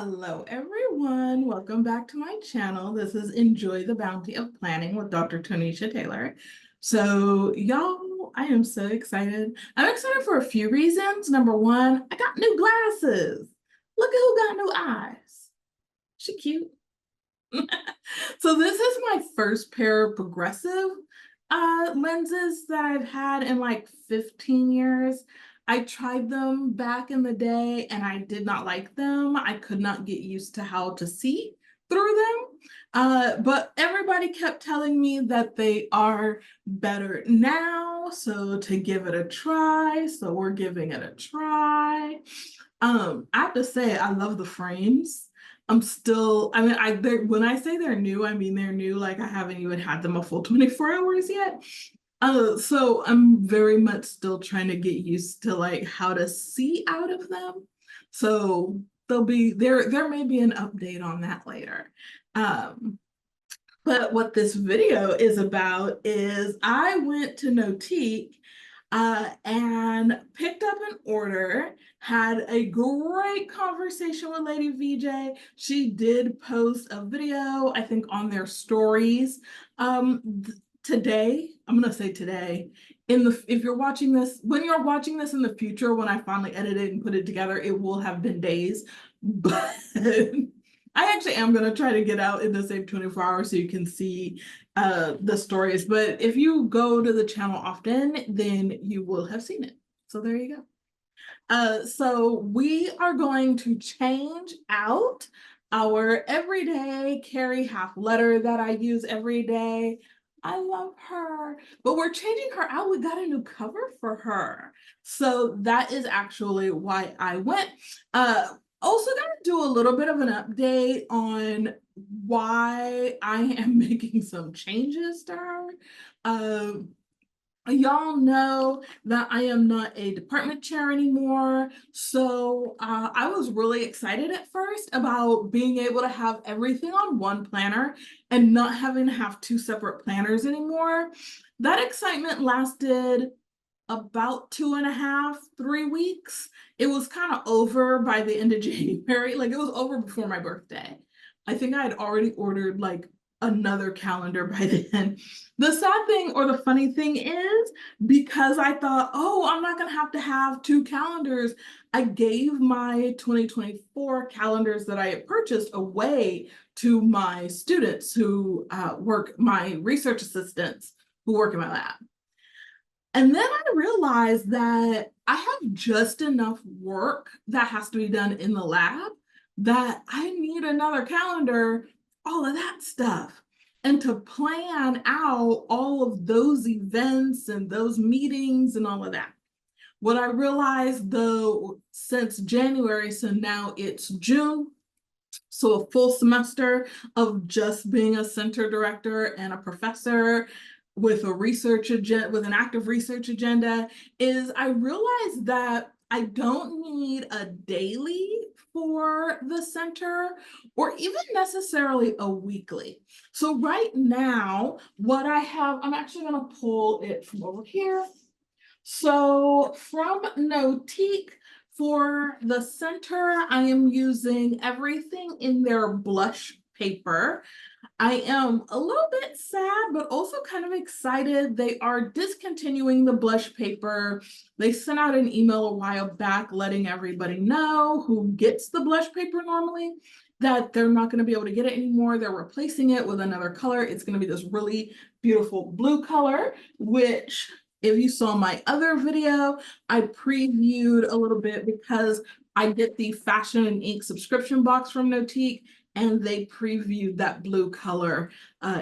Hello, everyone. Welcome back to my channel. This is Enjoy the Bounty of Planning with Dr. Tonisha Taylor. So, y'all, I am so excited. I'm excited for a few reasons. Number one, I got new glasses. Look at who got new eyes. She cute. So this is my first pair of progressive lenses that I've had in like 15 years. I tried them back in the day and I did not like them. I could not get used to how to see through them. But everybody kept telling me that they are better now. So to give it a try. So we're giving it a try. I have to say, I love the frames. When I say they're new, I mean they're new, like I haven't even had them a full 24 hours yet. So I'm very much still trying to get used to like how to see out of them. So there may be an update on that later. But what this video is about is I went to Notiq and picked up an order, had a great conversation with Lady VJ. She did post a video, I think, on their stories. Today, I'm gonna say today, if you're watching this, when you're watching this in the future, when I finally edit it and put it together, it will have been days. But I actually am going to try to get out in the same 24 hours so you can see the stories. But if you go to the channel often, then you will have seen it. So there you go. So we are going to change out our everyday Carrie half letter that I use every day. I love her, but we're changing her out. We got a new cover for her. So that is actually why I went. Also got to do a little bit of an update on why I am making some changes to her. Y'all know that I am not a department chair anymore. So I was really excited at first about being able to have everything on one planner and not having to have two separate planners anymore. That excitement lasted about 2.5, 3 weeks. It was kind of over by the end of January. Like it was over before my birthday. I think I had already ordered like another calendar by then. The sad thing or the funny thing is, because I thought, oh, I'm not going to have two calendars, I gave my 2024 calendars that I had purchased away to my students who my research assistants who work in my lab. And then I realized that I have just enough work that has to be done in the lab that I need another calendar, all of that stuff. And to plan out all of those events and those meetings and all of that. What I realized though, since January, so now it's June, so a full semester of just being a center director and a professor with a research agenda, with an active research agenda, is I realized that I don't need a daily for the center or even necessarily a weekly. So right now, what I have, I'm actually going to pull it from over here. So from Notiq, for the center, I am using everything in their blush paper. I am a little bit sad, but also kind of excited. They are discontinuing the blush paper. They sent out an email a while back letting everybody know who gets the blush paper normally that they're not going to be able to get it anymore. They're replacing it with another color. It's going to be this really beautiful blue color, which if you saw my other video, I previewed a little bit because I get the Fashion and Ink subscription box from Notiq, and they previewed that blue color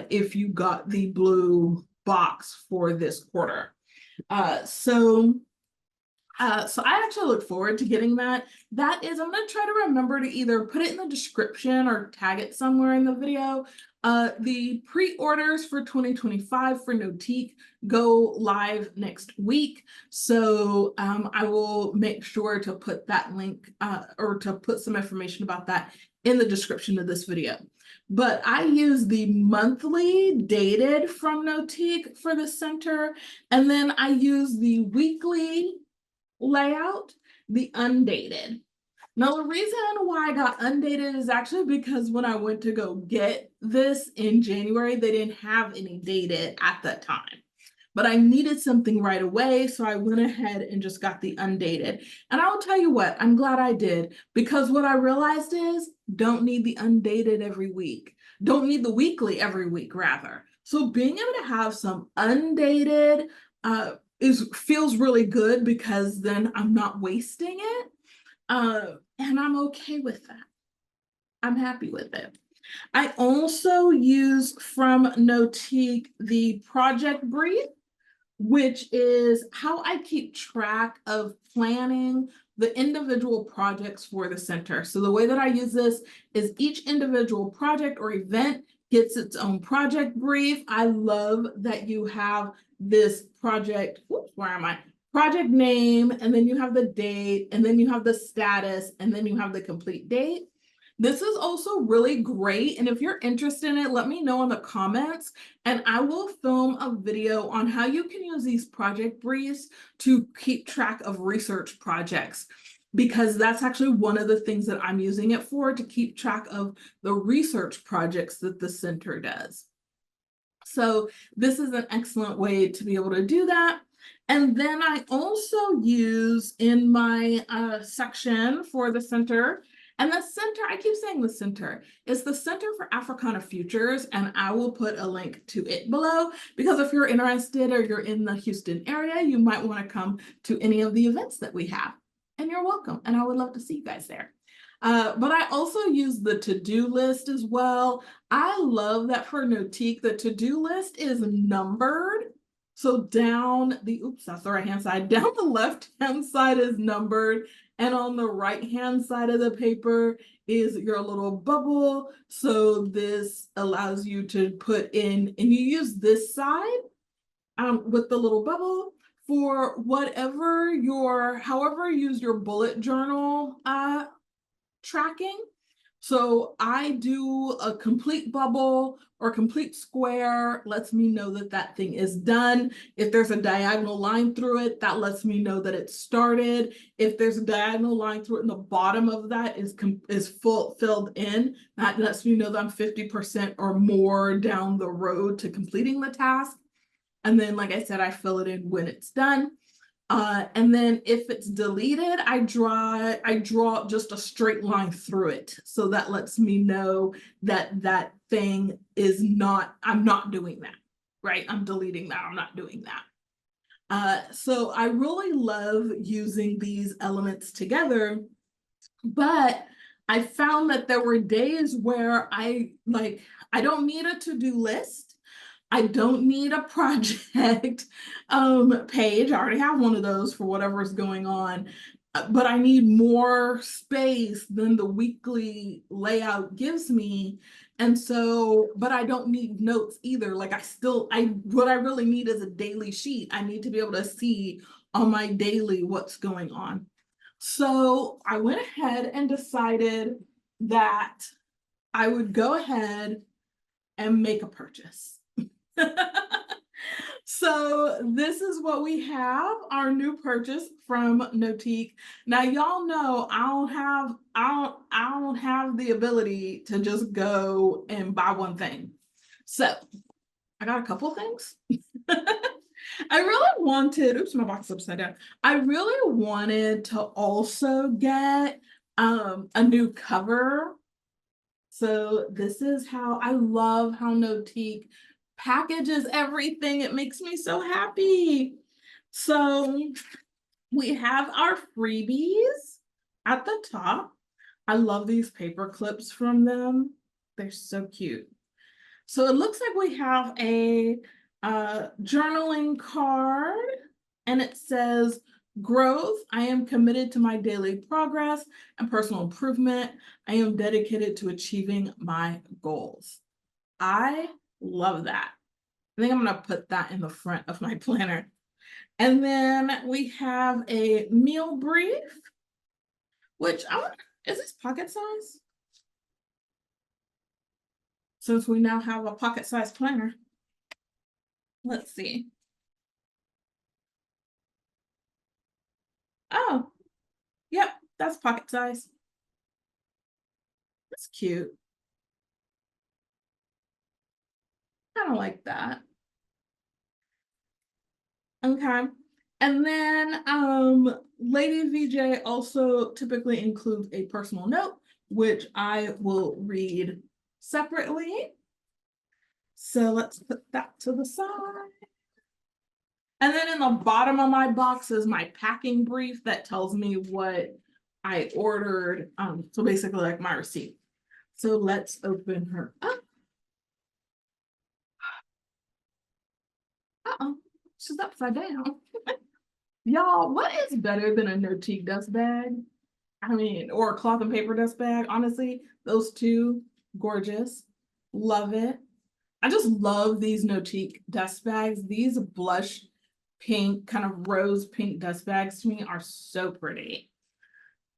if you got the blue box for this quarter. So I actually look forward to getting that. That is, I'm going to try to remember to either put it in the description or tag it somewhere in the video. The pre-orders for 2025 for Notiq go live next week. So I will make sure to put that link or to put some information about that in the description of this video. But I use the monthly dated from Notiq for the center, and then I use the weekly layout, the undated. Now, the reason why I got undated is actually because when I went to go get this in January, they didn't have any dated at that time. But I needed something right away, so I went ahead and just got the undated. And I'll tell you what, I'm glad I did, because what I realized is don't need the undated every week. Don't need the weekly every week, rather. So being able to have some undated feels really good, because then I'm not wasting it. And I'm okay with that. I'm happy with it. I also use from Notiq the project brief, which is how I keep track of planning the individual projects for the center. So the way that I use this is each individual project or event gets its own project brief. I love that you have this project, whoops, where am I? Project name, and then you have the date, and then you have the status, and then you have the complete date. This is also really great, and if you're interested in it, let me know in the comments, and I will film a video on how you can use these project briefs to keep track of research projects, because that's actually one of the things that I'm using it for, to keep track of the research projects that the center does. So this is an excellent way to be able to do that. And then I also use in my section for the center, and the center, I keep saying the center, is the Center for Africana Futures, and I will put a link to it below, because if you're interested or you're in the Houston area, you might want to come to any of the events that we have. And you're welcome, and I would love to see you guys there. But I also use the to-do list as well. I love that for Notiq, the to-do list is numbered. So down the, oops, that's the right-hand side, down the left-hand side is numbered, and on the right-hand side of the paper is your little bubble. So this allows you to put in, and you use this side with the little bubble for whatever however you use your bullet journal tracking. So I do a complete bubble or complete square, lets me know that that thing is done. If there's a diagonal line through it, that lets me know that it started. If there's a diagonal line through it and the bottom of that is filled in, that lets me know that I'm 50% or more down the road to completing the task. And then, like I said, I fill it in when it's done. And then if it's deleted, I draw just a straight line through it. So that lets me know that that thing is not, I'm not doing that, right? I'm deleting that, I'm not doing that. So I really love using these elements together, but I found that there were days where I don't need a to-do list. I don't need a project page. I already have one of those for whatever is going on, but I need more space than the weekly layout gives me. And so, but I don't need notes either. Like what I really need is a daily sheet. I need to be able to see on my daily what's going on. So I went ahead and decided that I would go ahead and make a purchase. So this is what we have, our new purchase from Notiq. Now y'all know I don't have the ability to just go and buy one thing. So I got a couple things. I really wanted, oops, my box is upside down. I really wanted to also get a new cover. So this is how I love how Notiq packages everything. It makes me so happy. So we have our freebies at the top. I love these paper clips from them. They're so cute. So it looks like we have a journaling card, and it says, growth. I am committed to my daily progress and personal improvement. I am dedicated to achieving my goals. I love that. I think I'm going to put that in the front of my planner. And then we have a meal brief, which is this pocket size? Since we now have a pocket size planner. Let's see. Oh, yep, that's pocket size. That's cute. Kind of like that. Okay. And then Lady VJ also typically includes a personal note, which I will read separately. So let's put that to the side. And then in the bottom of my box is my packing brief that tells me what I ordered. So basically like my receipt. So let's open her up. Uh-oh, she's upside down. Y'all, what is better than a Notiq dust bag? I mean, or a cloth and paper dust bag. Honestly, those two, gorgeous. Love it. I just love these Notiq dust bags. These blush pink, kind of rose pink dust bags to me are so pretty.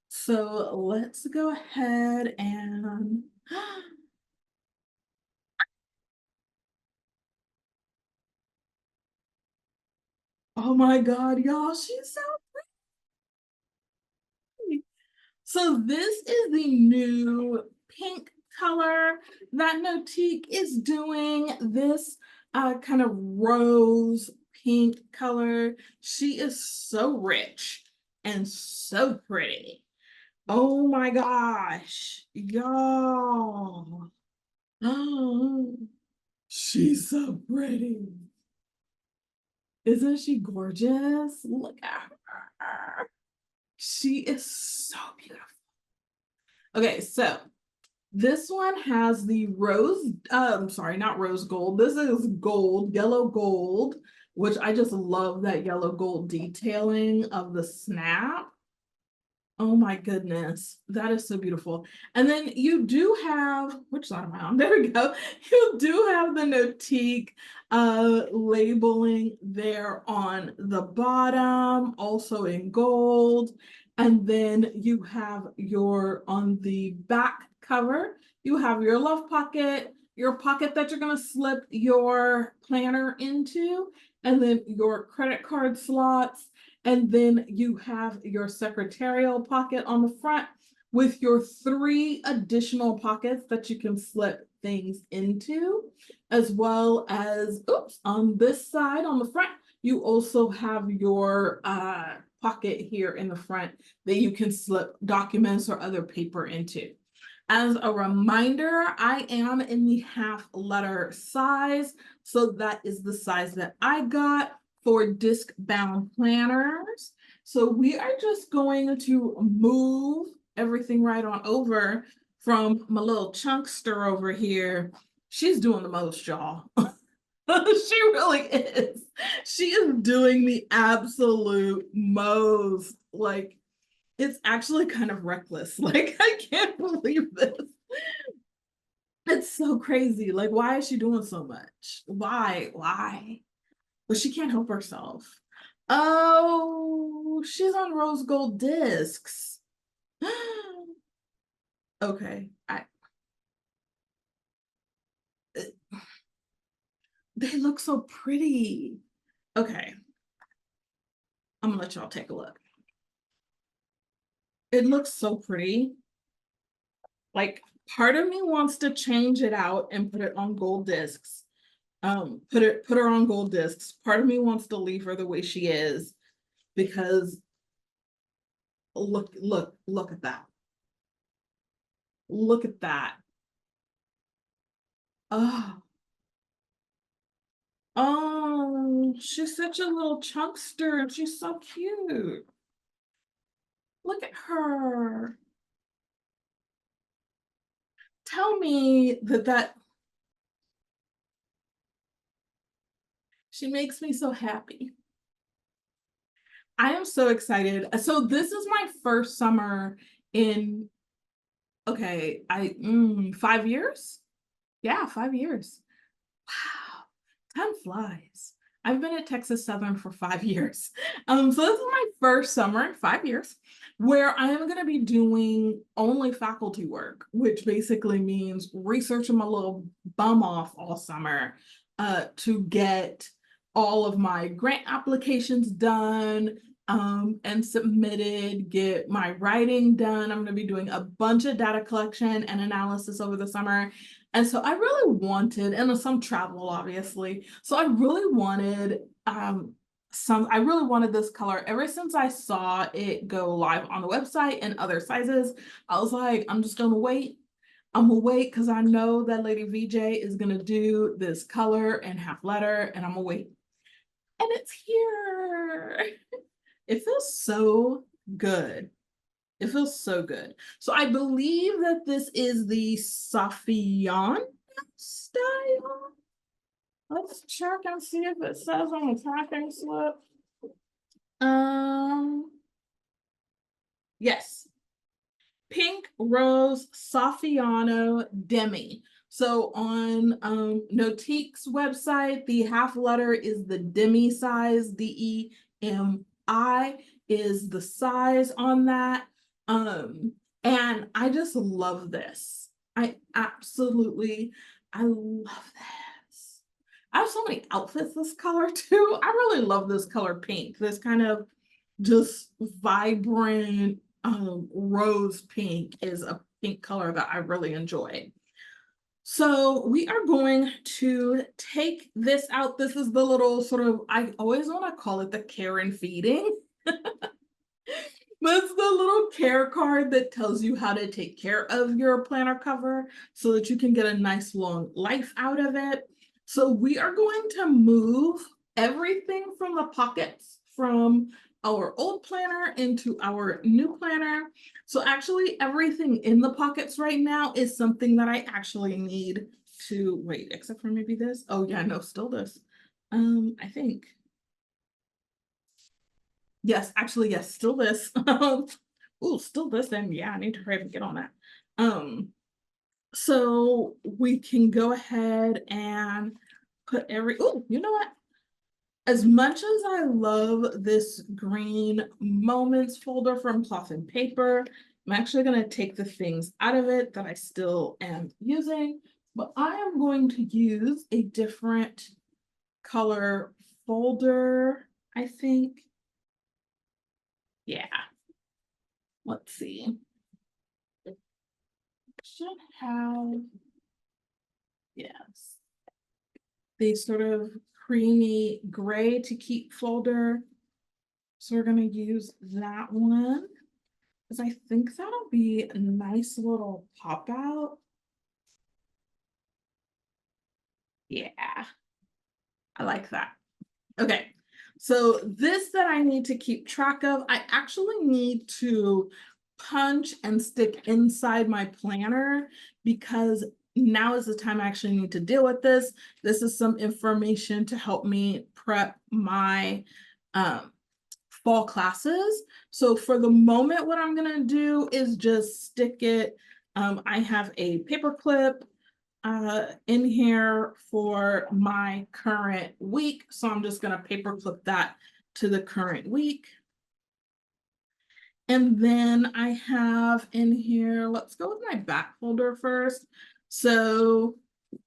So let's go ahead and oh my God, y'all, she's so pretty. So this is the new pink color that Notiq is doing. This kind of rose pink color. She is so rich and so pretty. Oh my gosh, y'all. Oh, she's so pretty. Isn't she gorgeous? Look at her. She is so beautiful. Okay, so this one has the rose, I'm sorry, not rose gold. This is gold, yellow gold, which I just love that yellow gold detailing of the snap. Oh my goodness, that is so beautiful. And then you do have, which side am I on? There we go. You do have the Notiq labeling there on the bottom, also in gold. And then you have your, on the back cover, you have your love pocket, your pocket that you're gonna slip your planner into, and then your credit card slots. And then you have your secretarial pocket on the front with your 3 additional pockets that you can slip things into, as well as, oops, on this side on the front, you also have your pocket here in the front that you can slip documents or other paper into. As a reminder, I am in the half letter size, so that is the size that I got for disc bound planners. So we are just going to move everything right on over from my little chunkster over here. She's doing the most, y'all. She really is. She is doing the absolute most. Like, it's actually kind of reckless. Like, I can't believe this. It's so crazy. Like, why is she doing so much? Why? Why? But she can't help herself. Oh, she's on rose gold discs. Okay, they look so pretty. Okay, I'm gonna let y'all take a look. It looks so pretty. Like, part of me wants to change it out and put it on gold discs. Put her on gold discs. Part of me wants to leave her the way she is because look at that. Look at that. Oh, oh, she's such a little chunkster and she's so cute. Look at her. Tell me that she makes me so happy. I am so excited. So this is my first summer in, okay, 5 years? Yeah, 5 years. Wow, time flies. I've been at Texas Southern for 5 years. So this is my first summer in 5 years where I am going to be doing only faculty work, which basically means researching my little bum off all summer to get all of my grant applications done, and submitted, get my writing done. I'm going to be doing a bunch of data collection and analysis over the summer. And so I really wanted, and some travel, obviously. So I really wanted I really wanted this color ever since I saw it go live on the website in other sizes. I was like, I'm just gonna wait. I'm gonna wait because I know that Lady VJ is gonna do this color and half letter, and I'm gonna wait. And it's here. It feels so good. It feels so good. So I believe that this is the Safiyan style. Let's check and see if it says on the tracking slip. Yes. Pink Rose Safiano Demi. So on Notiq's website, the half letter is the demi size, DEMI is the size on that. And I just love this. I love this. I have so many outfits this color too. I really love this color pink. This kind of just vibrant rose pink is a pink color that I really enjoy. So we are going to take this out. This is the little sort of, I always want to call it the care and feeding. But it's the little care card that tells you how to take care of your planner cover so that you can get a nice long life out of it. So we are going to move everything from the pockets from our old planner into our new planner. So actually everything in the pockets right now is something that I actually need to wait, except for maybe this. Oh yeah, no, still this. I think. Yes, actually, yes, still this. Oh, still this, and yeah, I need to hurry up and get on that. So we can go ahead and put oh, you know what? As much as I love this green moments folder from Cloth and Paper, I'm actually going to take the things out of it that I still am using, but I am going to use a different color folder, I think. Yeah. Let's see. It should have, yes, the sort of creamy gray to keep folder. So we're going to use that one because I think that'll be a nice little pop out. Yeah, I like that. Okay, so this that I need to keep track of, I actually need to punch and stick inside my planner because now is the time I actually need to deal with this. This is some information to help me prep my fall classes. So for the moment, what I'm gonna do is just stick it. I have a paper clip in here for my current week. So I'm just going to paper clip that to the current week. And then I have in here, let's go with my back folder first. So,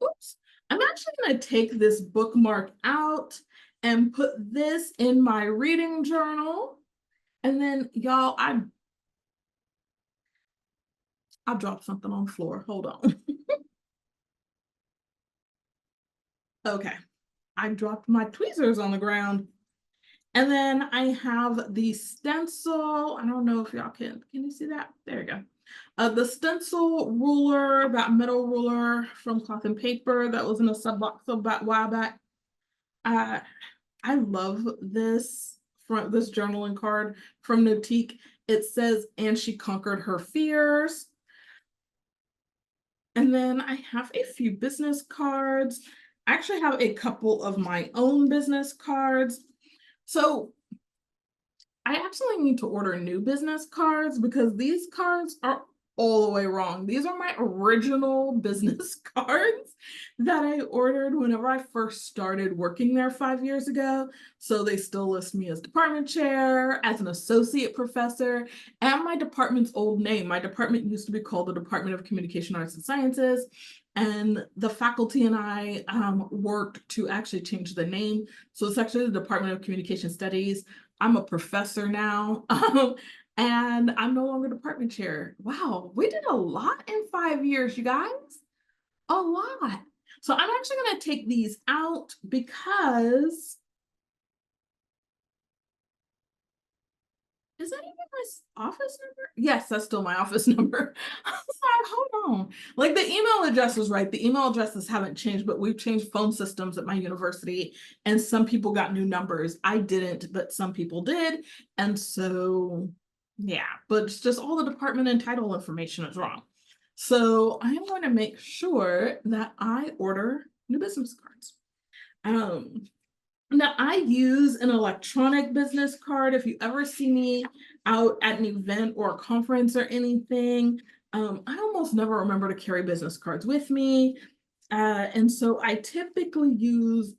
oops, I'm actually going to take this bookmark out and put this in my reading journal. And then y'all, I dropped something on the floor. Hold on. Okay, I dropped my tweezers on the ground. And then I have the stencil. I don't know if y'all can you see that? There you go. The stencil ruler, that metal ruler from Cloth and Paper that was in a sub box a while back. I love this journaling card from Notiq. It says, and she conquered her fears. And then I have a few business cards. I actually have a couple of my own business cards. So I actually need to order new business cards because these cards are all the way wrong. These are my original business cards that I ordered whenever I first started working there 5 years ago. So they still list me as department chair, as an associate professor, and my department's old name. My department used to be called the Department of Communication Arts and Sciences. And the faculty and I worked to actually change the name. So it's actually the Department of Communication Studies. I'm a professor now, and I'm no longer department chair. Wow, we did a lot in 5 years, you guys. A lot. So I'm actually going to take these out because is that even my office number? Yes, that's still my office number. I was like, hold on. Like the email address was right. The email addresses haven't changed, but we've changed phone systems at my university, and some people got new numbers. I didn't, but some people did. And so, yeah, but it's just all the department and title information is wrong. So I am going to make sure that I order new business cards. Um, Now, I use an electronic business card. If you ever see me out at an event or a conference or anything, I almost never remember to carry business cards with me. And so I typically use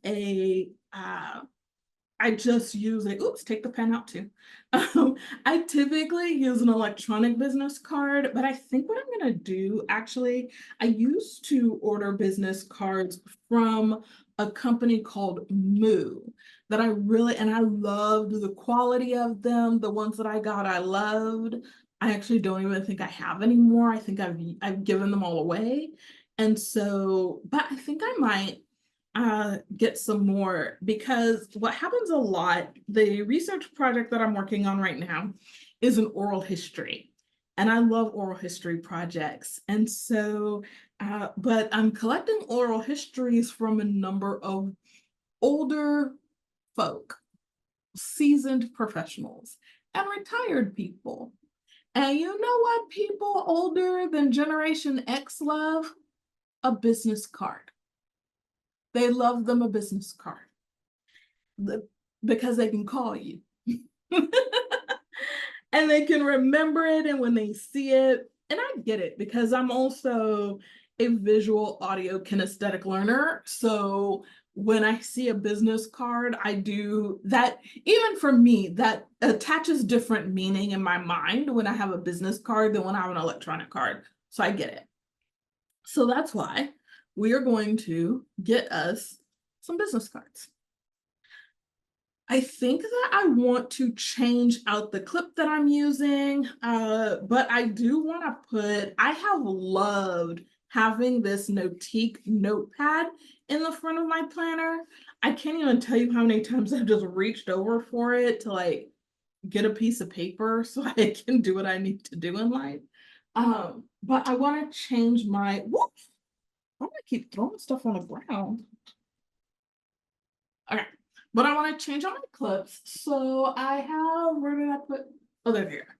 I just use a, oops, take the pen out too. I typically use an electronic business card, but I think what I'm going to do, actually, I used to order business cards from a company called Moo that I really, and I loved the quality of them. The ones that I got, I loved. I actually don't even think I have anymore. I think I've given them all away. And so, but I think I might get some more, because what happens a lot, the research project that I'm working on right now is an oral history. And I love oral history projects. And so, but I'm collecting oral histories from a number of older folk, seasoned professionals, and retired people. And you know what people older than Generation X love? A business card. They love them a business card because they can call you. And they can remember it, and when they see it, and I get it because I'm also a visual audio kinesthetic learner. So when I see a business card, I do that. Even for me, that attaches different meaning in my mind when I have a business card than when I have an electronic card. So I get it. So that's why we are going to get us some business cards. I think that I want to change out the clip that I'm using, but I do want to I have loved having this Notiq notepad in the front of my planner. I can't even tell you how many times I've just reached over for it to like get a piece of paper so I can do what I need to do in life. But I want to change my, whoops, I'm gonna keep throwing stuff on the ground. Okay, but I want to change all my clips. So I have, where did I put? Oh, they're here.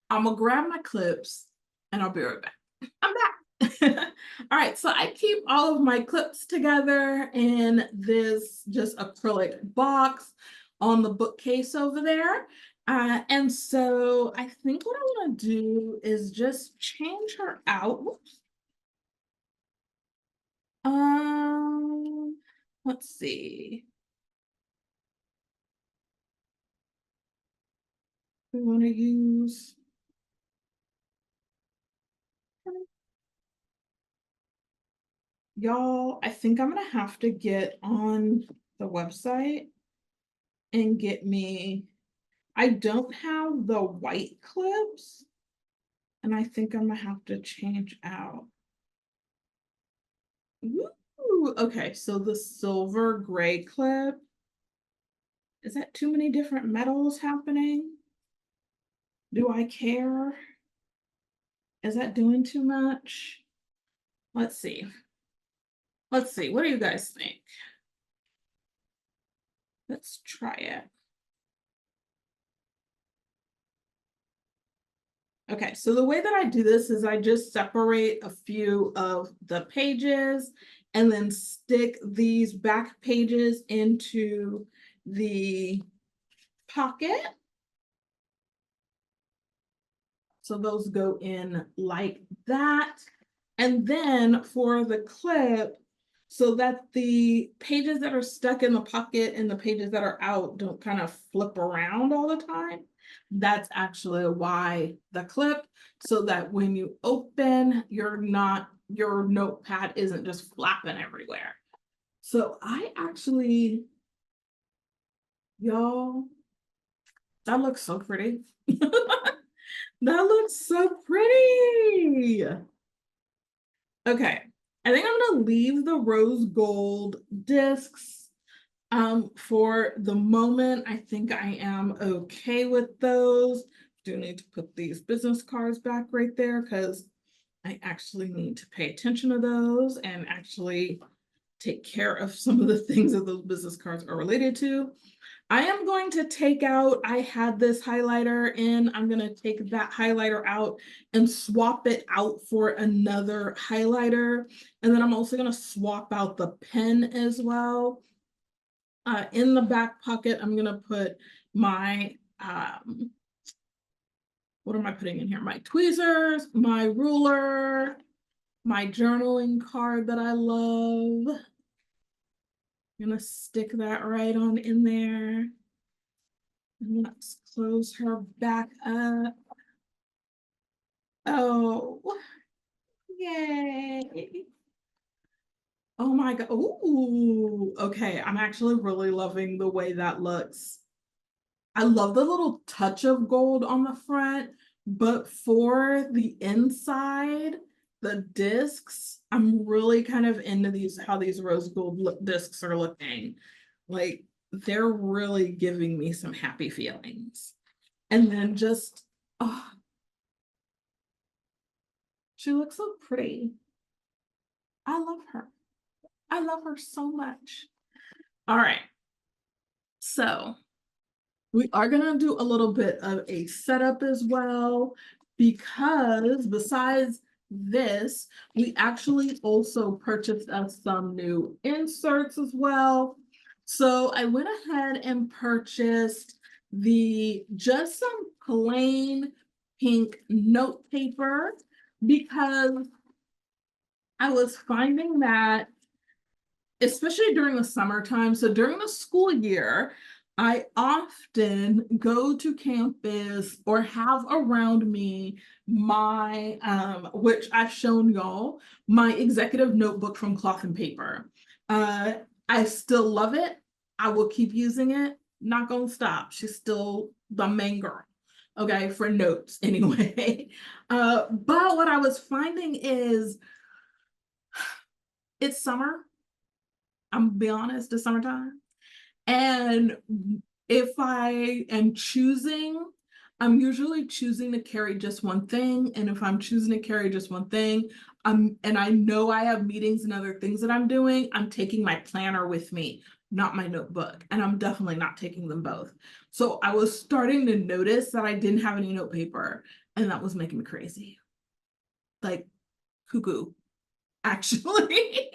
I'm gonna grab my clips and I'll be right back. I'm back. All right, so I keep all of my clips together in this just acrylic box on the bookcase over there. And so I think what I want to do is just change her out. Whoops. Let's see. We want to use, y'all, I think I'm gonna have to get on the website and get me, I don't have the white clips, and I think I'm gonna have to change out. Ooh, okay, so the silver gray clip, is that too many different metals happening? Do I care? Is that doing too much? Let's see. Let's see, what do you guys think? Let's try it. Okay, so the way that I do this is I just separate a few of the pages and then stick these back pages into the pocket. So those go in like that. And then for the clip, so that the pages that are stuck in the pocket and the pages that are out don't kind of flip around all the time. That's actually why the clip, so that when you open, your notepad isn't just flapping everywhere. So I actually, y'all, That looks so pretty. That looks so pretty. Okay, I think I'm gonna leave the rose gold discs for the moment. I think I am okay with those. Do need to put these business cards back right there because I actually need to pay attention to those and actually take care of some of the things that those business cards are related to. I am going to take out, I had this highlighter in, I'm going to take that highlighter out and swap it out for another highlighter. And then I'm also going to swap out the pen as well. In the back pocket, I'm going to put my, what am I putting in here? My tweezers, my ruler, my journaling card that I love. I'm going to stick that right on in there. And let's close her back up. Oh, yay. Oh my God. Ooh, okay. I'm actually really loving the way that looks. I love the little touch of gold on the front, but for the inside, the discs, I'm really kind of into these, how these rose gold discs are looking. Like, they're really giving me some happy feelings. And then just, oh, she looks so pretty. I love her. I love her so much. All right. So we are going to do a little bit of a setup as well, because besides this, we actually also purchased us some new inserts as well. So I went ahead and purchased just some plain pink note paper, because I was finding that, especially during the summertime, so during the school year, I often go to campus or have around me my, which I've shown y'all, my executive notebook from Cloth and Paper. I still love it. I will keep using it. Not gonna stop. She's still the main girl, okay, for notes anyway. But what I was finding is it's summer. I'm gonna be honest, it's summertime. And if I am choosing, I'm usually choosing to carry just one thing. And if I'm choosing to carry just one thing, and I know I have meetings and other things that I'm doing, I'm taking my planner with me, not my notebook. And I'm definitely not taking them both. So I was starting to notice that I didn't have any note paper, and that was making me crazy. Like cuckoo, actually.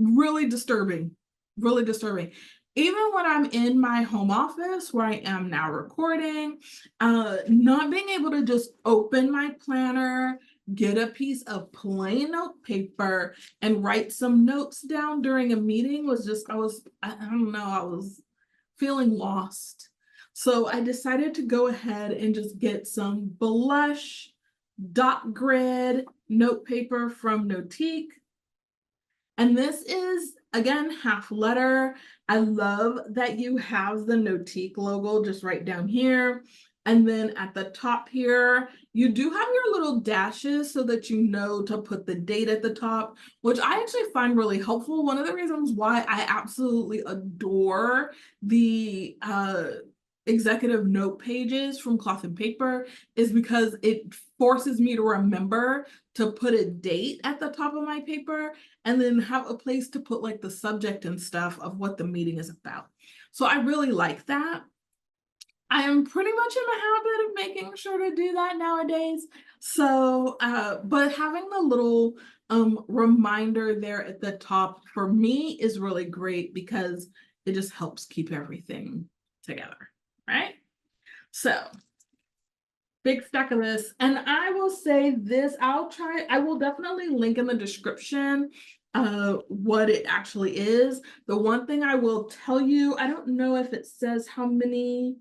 Really disturbing, really disturbing. Even when I'm in my home office where I am now recording, not being able to just open my planner, get a piece of plain note paper and write some notes down during a meeting was just, I don't know, I was feeling lost. So I decided to go ahead and just get some blush dot grid note paper from Notiq. And this is, again, half letter. I love that you have the Notiq logo just right down here. And then at the top here, you do have your little dashes so that you know to put the date at the top, which I actually find really helpful. One of the reasons why I absolutely adore the executive note pages from Cloth and Paper is because it forces me to remember to put a date at the top of my paper and then have a place to put like the subject and stuff of what the meeting is about. So I really like that. I am pretty much in the habit of making sure to do that nowadays. So, but having the little reminder there at the top for me is really great because it just helps keep everything together, right? So, big stack of this. And I will say this, I will definitely link in the description what it actually is. The one thing I will tell you, I don't know if it says how many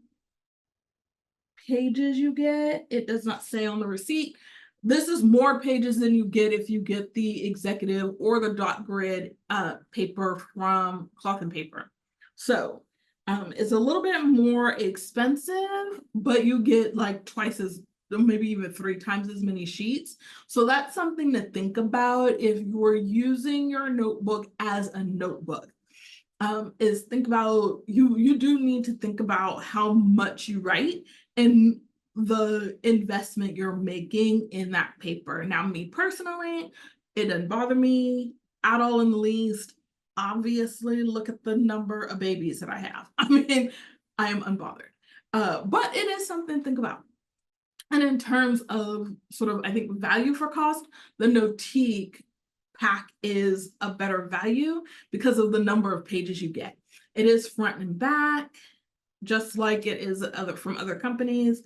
pages you get. It does not say on the receipt. This is more pages than you get if you get the executive or the dot grid paper from Cloth and Paper. So It's a little bit more expensive, but you get like twice as, maybe even 3 times as many sheets. So that's something to think about if you're using your notebook as a notebook. Is think about, you do need to think about how much you write and the investment you're making in that paper. Now, me personally, it doesn't bother me at all in the least. Obviously, look at the number of babies that I have. I mean, I am unbothered. But it is something to think about. And in terms of sort of, I think, value for cost, the Notiq pack is a better value because of the number of pages you get. It is front and back, just like it is from other companies,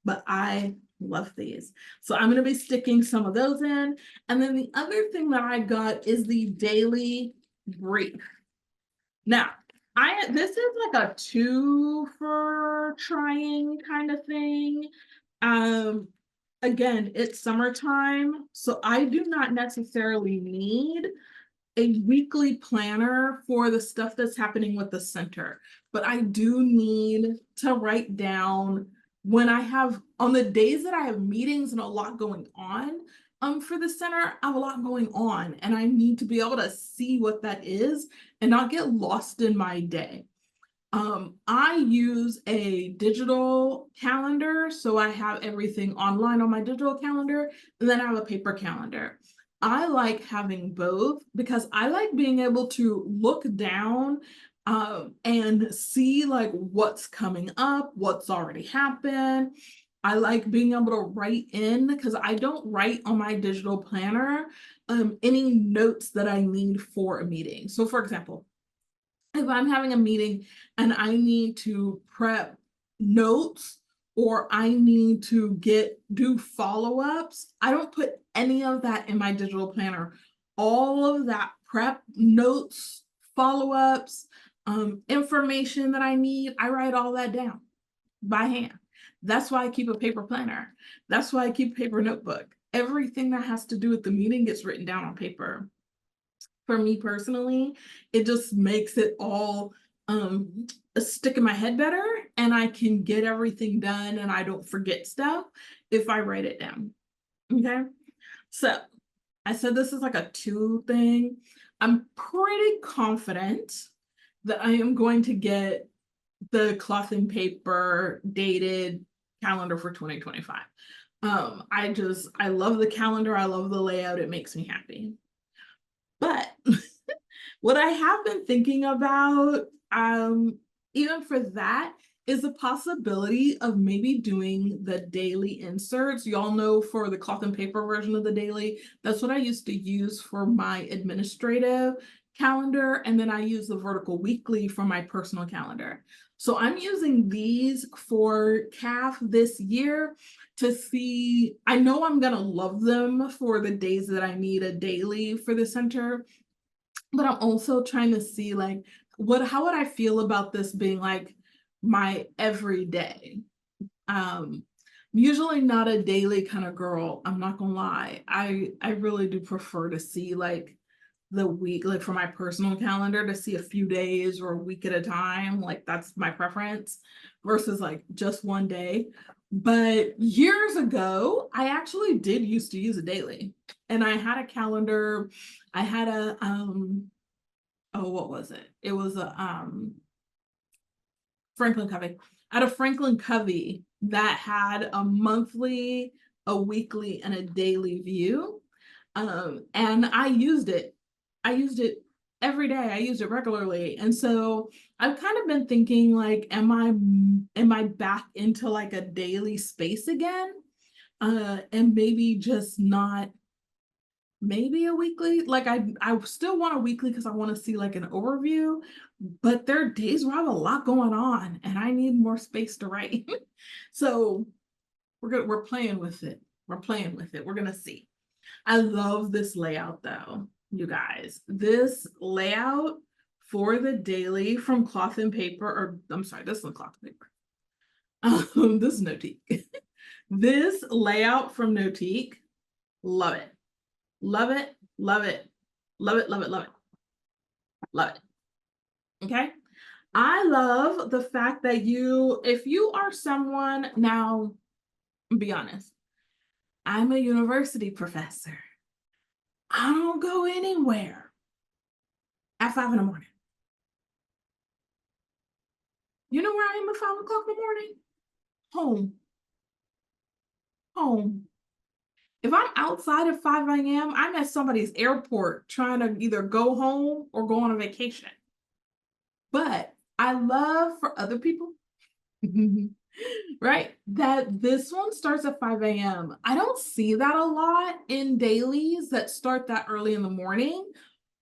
but I love these. So I'm going to be sticking some of those in. And then the other thing that I got is the daily brief. Now, this is like a 2 for trying kind of thing. Again, it's summertime, so I do not necessarily need a weekly planner for the stuff that's happening with the center, but I do need to write down when I have, on the days that I have meetings and a lot going on, for the center, I have a lot going on, and I need to be able to see what that is and not get lost in my day. I use a digital calendar, so I have everything online on my digital calendar, and then I have a paper calendar. I like having both because I like being able to look down and see like what's coming up, what's already happened. I like being able to write in, because I don't write on my digital planner any notes that I need for a meeting. So for example, if I'm having a meeting and I need to prep notes or I need to do follow-ups, I don't put any of that in my digital planner. All of that prep notes, follow-ups, information that I need, I write all that down by hand. That's why I keep a paper planner. That's why I keep a paper notebook. Everything that has to do with the meeting gets written down on paper. For me personally, it just makes it all stick in my head better, and I can get everything done and I don't forget stuff if I write it down. Okay, so I said this is like a 2 thing. I'm pretty confident that I am going to get the cloth and paper dated calendar for 2025. I love the calendar. I love the layout. It makes me happy. But what I have been thinking about, even for that, is the possibility of maybe doing the daily inserts. Y'all know, for the cloth and paper version of the daily, that's what I used to use for my administrative calendar, and then I use the vertical weekly for my personal calendar. So I'm using these for CAF this year to see, I know I'm gonna love them for the days that I need a daily for the center, but I'm also trying to see like how would I feel about this being like my everyday. Usually not a daily kind of girl, I'm not gonna lie. I really do prefer to see like the week, like for my personal calendar, to see a few days or a week at a time. Like that's my preference versus like just one day. But years ago, I actually did used to use a daily, and I had a calendar. I had a oh, what was it? It was a Franklin Covey. I had a Franklin Covey that had a monthly, a weekly, and a daily view. And I used it. I used it every day. I used it regularly. And so I've kind of been thinking like, am I back into like a daily space again? And maybe just not, maybe a weekly. Like I still want a weekly because I want to see like an overview, but there are days where I have a lot going on and I need more space to write. So we're playing with it. We're playing with it. We're gonna see. I love this layout though, you guys. This layout for the daily from cloth and paper, or I'm sorry, this is cloth and paper. This is Notiq. This layout from Notiq, love it. Love it, love it, love it, love it, love it, love it. Okay. I love the fact that if you are someone, now, be honest, I'm a university professor. I don't go anywhere at 5 in the morning. You know where I am at 5 o'clock in the morning? Home. Home. If I'm outside at 5 a.m., I'm at somebody's airport trying to either go home or go on a vacation. But I love for other people, right, that this one starts at 5 a.m. I don't see that a lot in dailies that start that early in the morning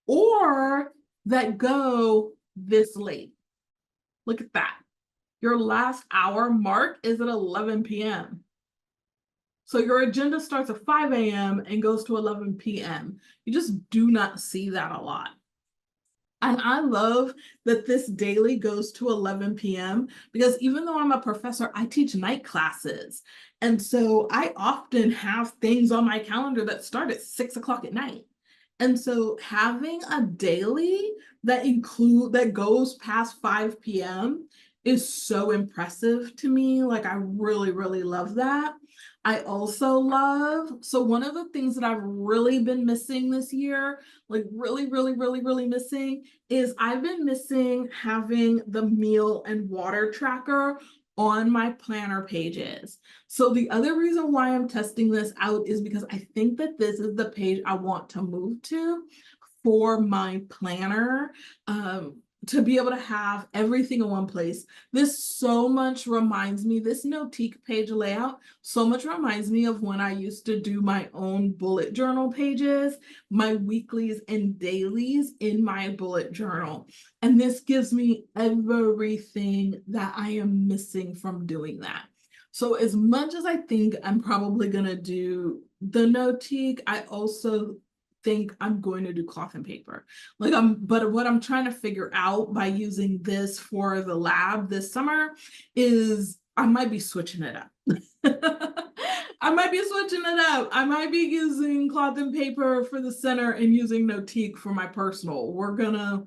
or that go this late. Look at that. Your last hour mark is at 11 p.m. So your agenda starts at 5 a.m. and goes to 11 p.m. You just do not see that a lot. And I love that this daily goes to 11 p.m. because even though I'm a professor, I teach night classes. And so I often have things on my calendar that start at 6 o'clock at night. And so having a daily that goes past 5 p.m. is so impressive to me. Like, I really, really love that. I also love, so one of the things that I've really been missing this year, like really, really, really, really missing, is I've been missing having the meal and water tracker on my planner pages. So the other reason why I'm testing this out is because I think that this is the page I want to move to for my planner. To be able to have everything in one place. This so much reminds me, this Notiq page layout so much reminds me of when I used to do my own bullet journal pages, my weeklies and dailies in my bullet journal. And this gives me everything that I am missing from doing that. So as much as I think I'm probably gonna do the Notiq, I also think I'm going to do cloth and paper. But what I'm trying to figure out by using this for the lab this summer is I might be switching it up. I might be switching it up. I might be using cloth and paper for the center and using Notiq for my personal. We're gonna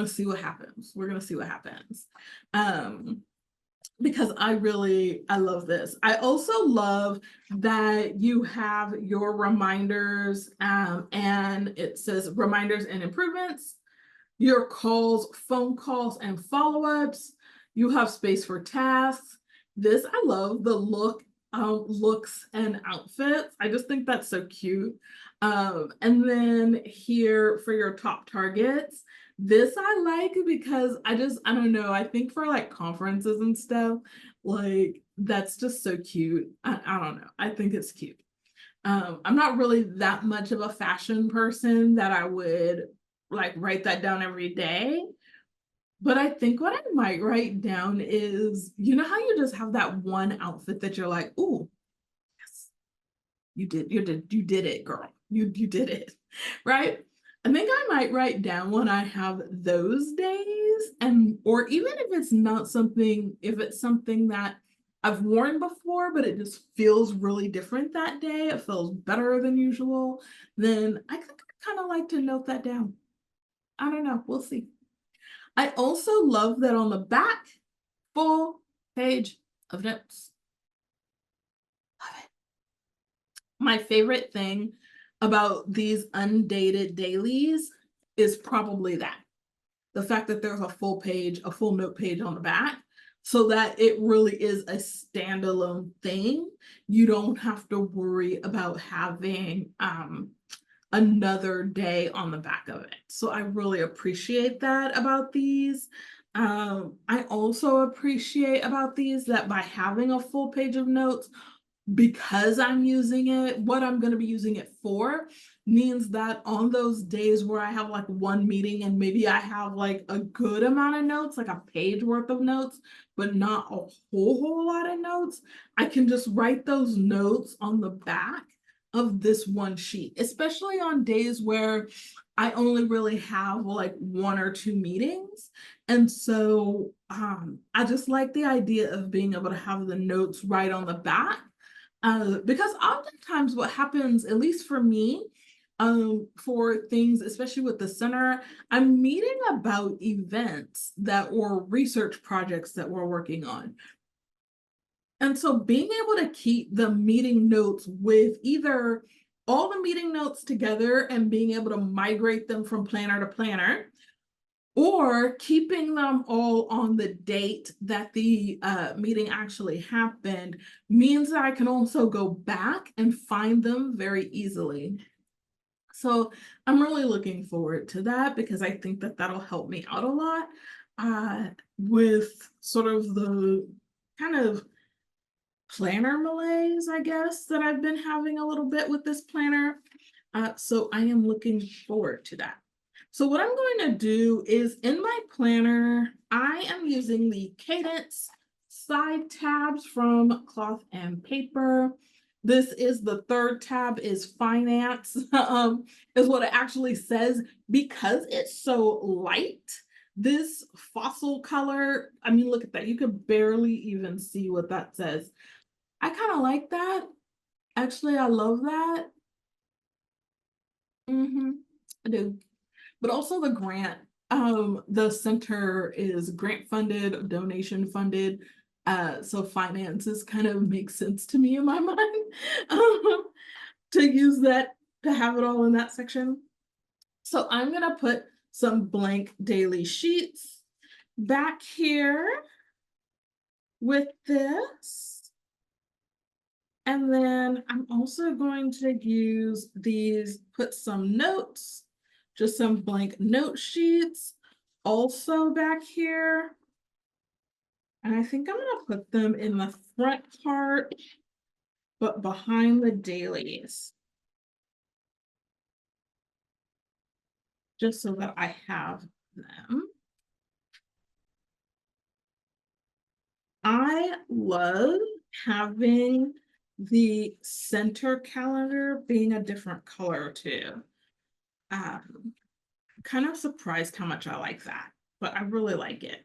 see what happens. We're gonna see what happens. Because I love this. I also love that you have your reminders and it says reminders and improvements, your calls, phone calls and follow-ups. You have space for tasks. This, I love the looks and outfits. I just think that's so cute. And then here for your top targets, this I like because I don't know, I think for like conferences and stuff, like that's just so cute. I don't know, I think it's cute. I'm not really that much of a fashion person that I would like write that down every day. But I think what I might write down is, you know how you just have that one outfit that you're like, ooh, yes, you did it, girl. You did it, right? I think I might write down when I have those days, and or even if it's not something, if it's something that I've worn before, but it just feels really different that day, it feels better than usual, then I could kind of like to note that down. I don't know, we'll see. I also love that on the back, full page of notes. Love it. My favorite thing about these undated dailies is probably that. The fact that there's a full page, a full note page on the back, so that it really is a standalone thing. You don't have to worry about having another day on the back of it. So I really appreciate that about these. I also appreciate about these that by having a full page of notes, because I'm using it, what I'm going to be using it for means that on those days where I have like one meeting and maybe I have like a good amount of notes, like a page worth of notes, but not a whole lot of notes, I can just write those notes on the back of this one sheet, especially on days where I only really have like one or two meetings. And so I just like the idea of being able to have the notes right on the back. Because oftentimes what happens, at least for me, for things, especially with the center. I'm meeting about events that or research projects that we're working on. And so being able to keep the meeting notes with either all the meeting notes together and being able to migrate them from planner to planner, or keeping them all on the date that the meeting actually happened, means that I can also go back and find them very easily. So I'm really looking forward to that because I think that that'll help me out a lot with sort of the kind of planner malaise, I guess, that I've been having a little bit with this planner. So I am looking forward to that. So what I'm going to do is in my planner, I am using the Cadence side tabs from Cloth and Paper. This is the third tab is finance, is what it actually says. Because it's so light, this fossil color, I mean, look at that. You could barely even see what that says. I kind of like that. Actually, I love that. I do. But also the grant, the center is grant funded, donation funded. So finances kind of makes sense to me in my mind to use that, to have it all in that section. So I'm gonna put some blank daily sheets back here with this. And then I'm also going to use these, put some notes, just some blank note sheets also back here. And I think I'm gonna put them in the front part, but behind the dailies. Just so that I have them. I love having the center calendar being a different color too. Kind of surprised how much I like that, but I really like it.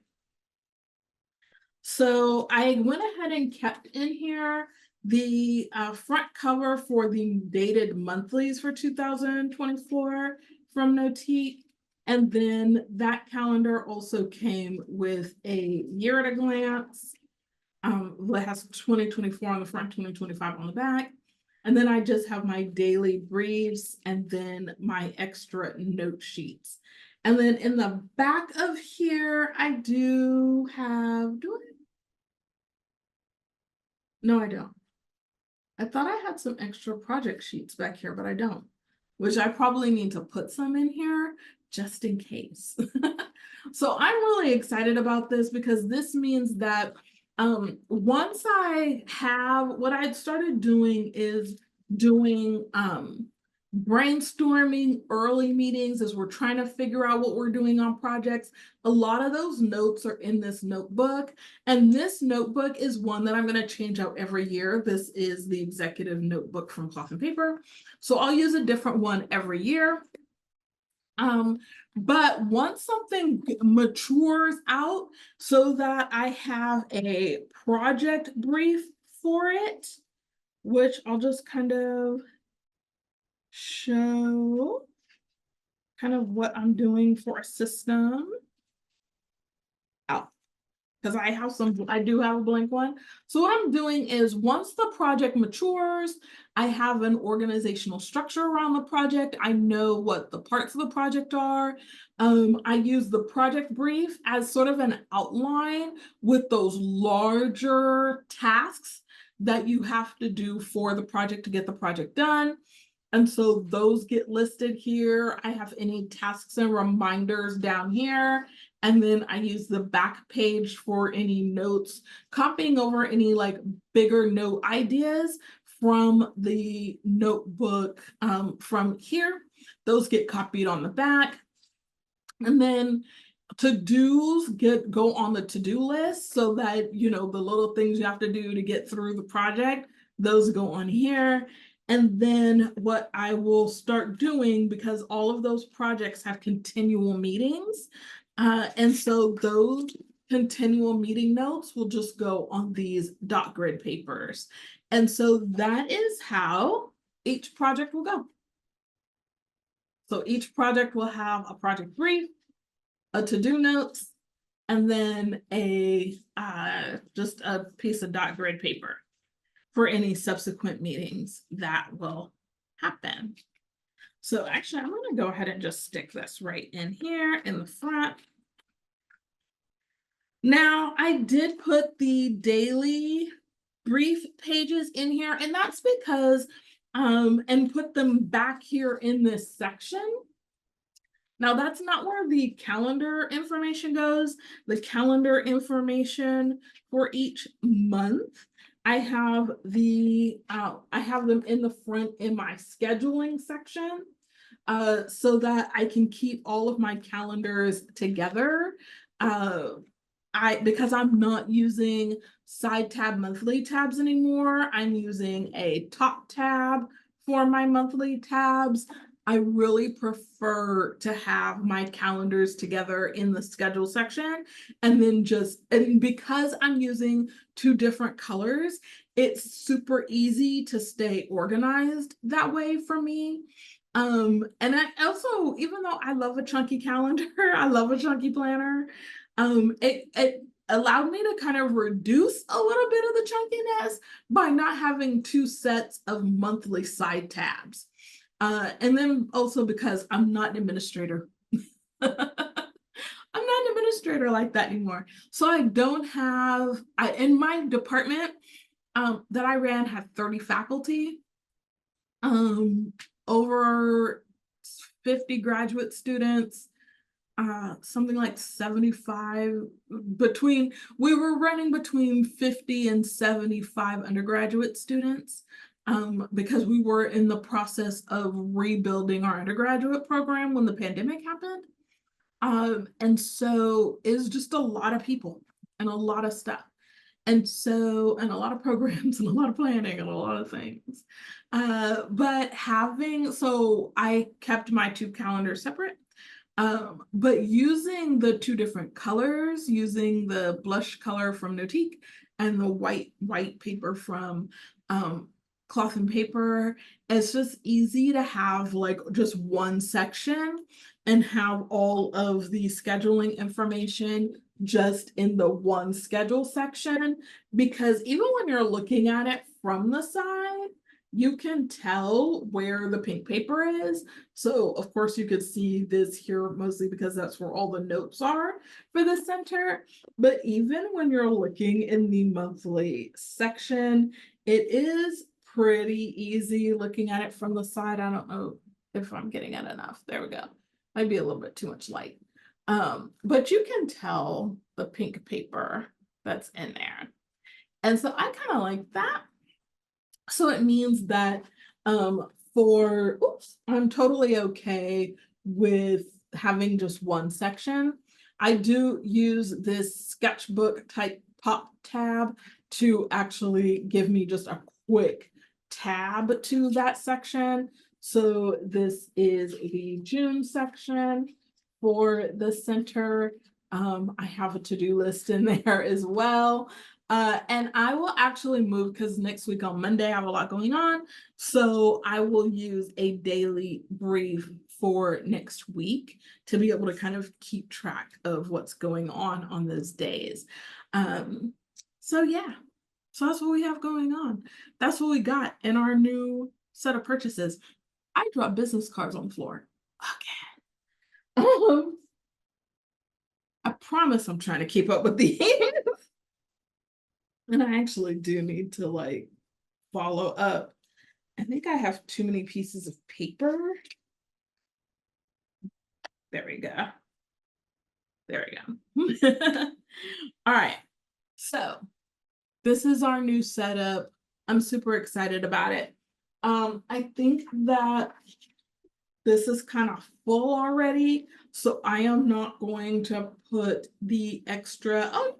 So I went ahead and kept in here the front cover for the dated monthlies for 2024 from Notiq. And then that calendar also came with a year at a glance. That has 2024 on the front, 2025 on the back. And then I just have my daily briefs and then my extra note sheets. And then in the back of here, I do have, do I? No, I don't. I thought I had some extra project sheets back here, but I don't, which I probably need to put some in here just in case. So I'm really excited about this because this means that once I have, what I'd started doing is doing brainstorming early meetings as we're trying to figure out what we're doing on projects. A lot of those notes are in this notebook, and this notebook is one that I'm going to change out every year. This is the executive notebook from Cloth and Paper, so I'll use a different one every year. But once something matures out so that I have a project brief for it, which I'll just kind of show kind of what I'm doing for a system. Because I do have a blank one. So what I'm doing is once the project matures, I have an organizational structure around the project. I know what the parts of the project are. I use the project brief as sort of an outline with those larger tasks that you have to do for the project to get the project done. And so those get listed here. I have any tasks and reminders down here. And then I use the back page for any notes, copying over any like bigger note ideas from the notebook from here. Those get copied on the back. And then to-dos go on the to-do list so that, you know, the little things you have to do to get through the project, those go on here. And then what I will start doing, because all of those projects have continual meetings, and so those continual meeting notes will just go on these dot grid papers. And so that is how each project will go. So each project will have a project brief, a to-do notes, and then a just a piece of dot grid paper for any subsequent meetings that will happen. So actually, I'm going to go ahead and just stick this right in here in the front. Now, I did put the daily brief pages in here, and that's because, and put them back here in this section. Now, that's not where the calendar information goes. The calendar information for each month, I have them in the front in my scheduling section, so that I can keep all of my calendars together. Because I'm not using side tab monthly tabs anymore, I'm using a top tab for my monthly tabs. I really prefer to have my calendars together in the schedule section, and then and because I'm using two different colors, it's super easy to stay organized that way for me. And I also, even though I love a chunky calendar, I love a chunky planner, it allowed me to kind of reduce a little bit of the chunkiness by not having two sets of monthly side tabs. And then also because I'm not an administrator. I'm not an administrator like that anymore. So I don't have, in my department that I ran had 30 faculty, over 50 graduate students, something like 75 we were running between 50 and 75 undergraduate students, because we were in the process of rebuilding our undergraduate program when the pandemic happened. And so it was just a lot of people and a lot of stuff. And a lot of programs and a lot of planning and a lot of things. So I kept my two calendars separate. But using the two different colors, using the blush color from Notiq and the white paper from Cloth and Paper, it's just easy to have like just one section and have all of the scheduling information just in the one schedule section, because even when you're looking at it from the side, you can tell where the pink paper is. So of course you could see this here mostly because that's where all the notes are for the center. But even when you're looking in the monthly section, it is pretty easy looking at it from the side. I don't know if I'm getting it enough. There we go. Might be a little bit too much light. But you can tell the pink paper that's in there. And so I kind of like that. So it means that I'm totally okay with having just one section. I do use this sketchbook type top tab to actually give me just a quick tab to that section. So this is the June section for the center. I have a to-do list in there as well. And I will actually move because next week on Monday, I have a lot going on. So I will use a daily brief for next week to be able to kind of keep track of what's going on those days. So yeah, so that's what we have going on. That's what we got in our new set of purchases. I dropped business cards on the floor again. I promise I'm trying to keep up with these. And I actually do need to like follow up. I think I have too many pieces of paper. There we go. There we go. All right. So this is our new setup. I'm super excited about it. I think that this is kind of full already, so I am not going to put the extra. Oh,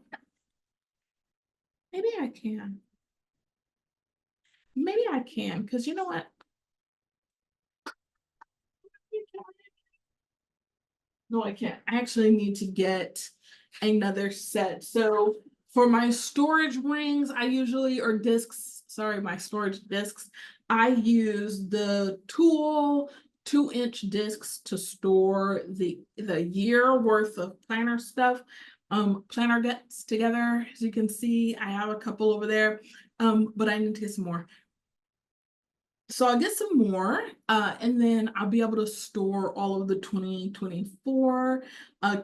maybe I can. Maybe I can, because you know what? No, I can't. I actually need to get another set. So for my storage rings, I usually, or discs, sorry, my storage discs, I use the tool 2-inch discs to store the year worth of planner stuff. Planner gets together. As you can see, I have a couple over there, but I need to get some more. So I'll get some more, and then I'll be able to store all of the 2024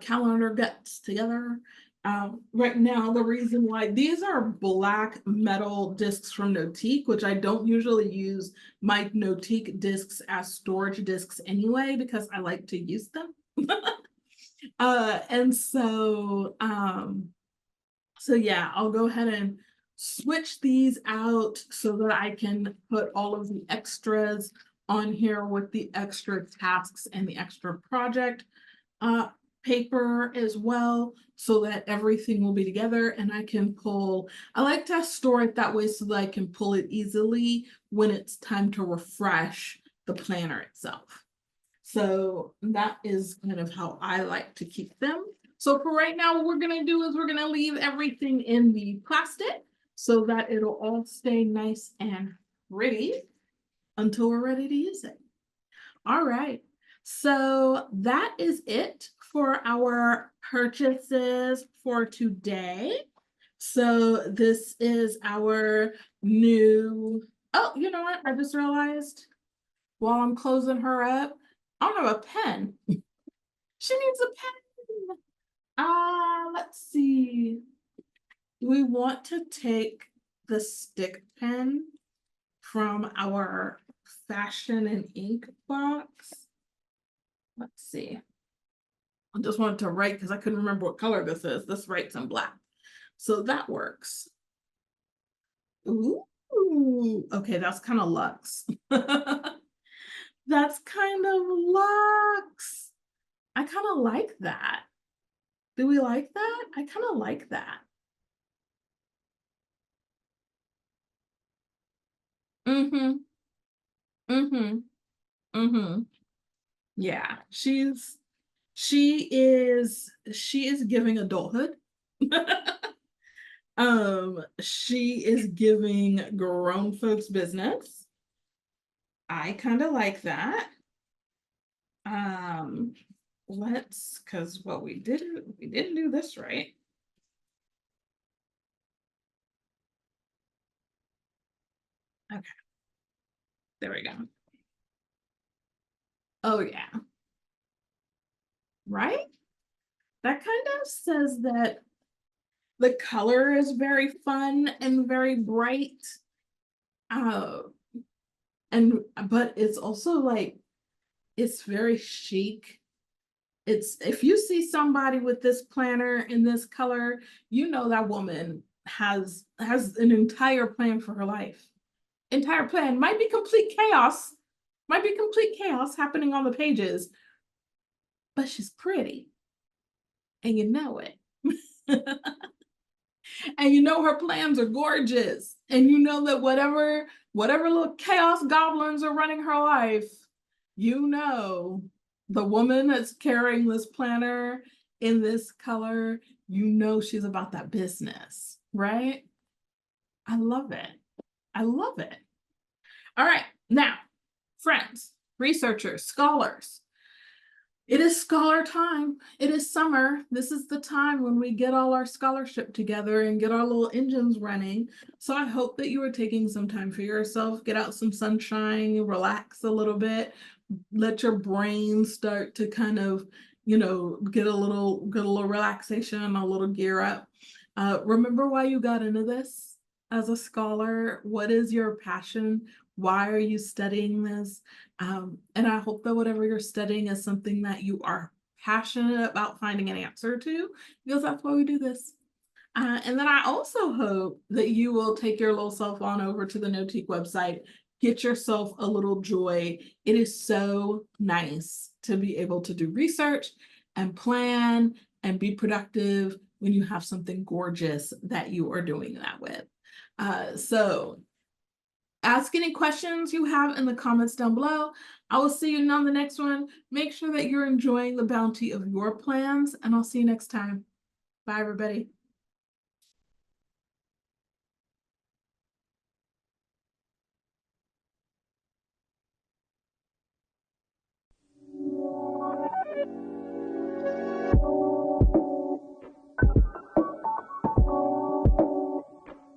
calendar gets together. Right now, the reason why these are black metal discs from Notiq, which I don't usually use my Notiq discs as storage discs anyway, because I like to use them. And so yeah, I'll go ahead and switch these out so that I can put all of the extras on here with the extra tasks and the extra project paper as well, so that everything will be together and I can pull. I like to store it that way so that I can pull it easily when it's time to refresh the planner itself. So that is kind of how I like to keep them. So for right now, what we're gonna do is we're gonna leave everything in the plastic so that it'll all stay nice and pretty until we're ready to use it. All right, so that is it for our purchases for today. So this is our new, oh, you know what? I just realized while I'm closing her up, I don't have a pen. She needs a pen. Let's see. Do we want to take the stick pen from our fashion and ink box? Let's see. I just wanted to write because I couldn't remember what color this is. This writes in black. So that works. Ooh, okay, that's kind of luxe. That's kind of luxe. I kind of like that. Do we like that? I kind of like that. Mm-hmm. Mm-hmm. Mm-hmm. Yeah, she is giving adulthood. She is giving grown folks business. I kind of like that. Because what we didn't do this right. Okay, there we go. Oh yeah, right? That kind of says that the color is very fun and very bright. But it's also like, it's very chic. It's, if you see somebody with this planner in this color, you know that woman has an entire plan for her life. Entire plan. Might be complete chaos. Might be complete chaos happening on the pages, but she's pretty. And you know it. And you know her plans are gorgeous. And you know that whatever little chaos goblins are running her life, you know the woman that's carrying this planner in this color, you know she's about that business, right? I love it. I love it. All right, now, friends, researchers, scholars, it is scholar time. It is summer. This is the time when we get all our scholarship together and get our little engines running. So I hope that you are taking some time for yourself, get out some sunshine, relax a little bit, let your brain start to kind of, get a little relaxation, a little gear up. Remember why you got into this as a scholar. What is your passion? Why are you studying this? And I hope that whatever you're studying is something that you are passionate about finding an answer to, because that's why we do this. And then I also hope that you will take your little self on over to the Notiq website, get yourself a little joy. It is so nice to be able to do research and plan and be productive when you have something gorgeous that you are doing that with. So ask any questions you have in the comments down below. I will see you on the next one. Make sure that you're enjoying the bounty of your plans, and I'll see you next time. Bye, everybody.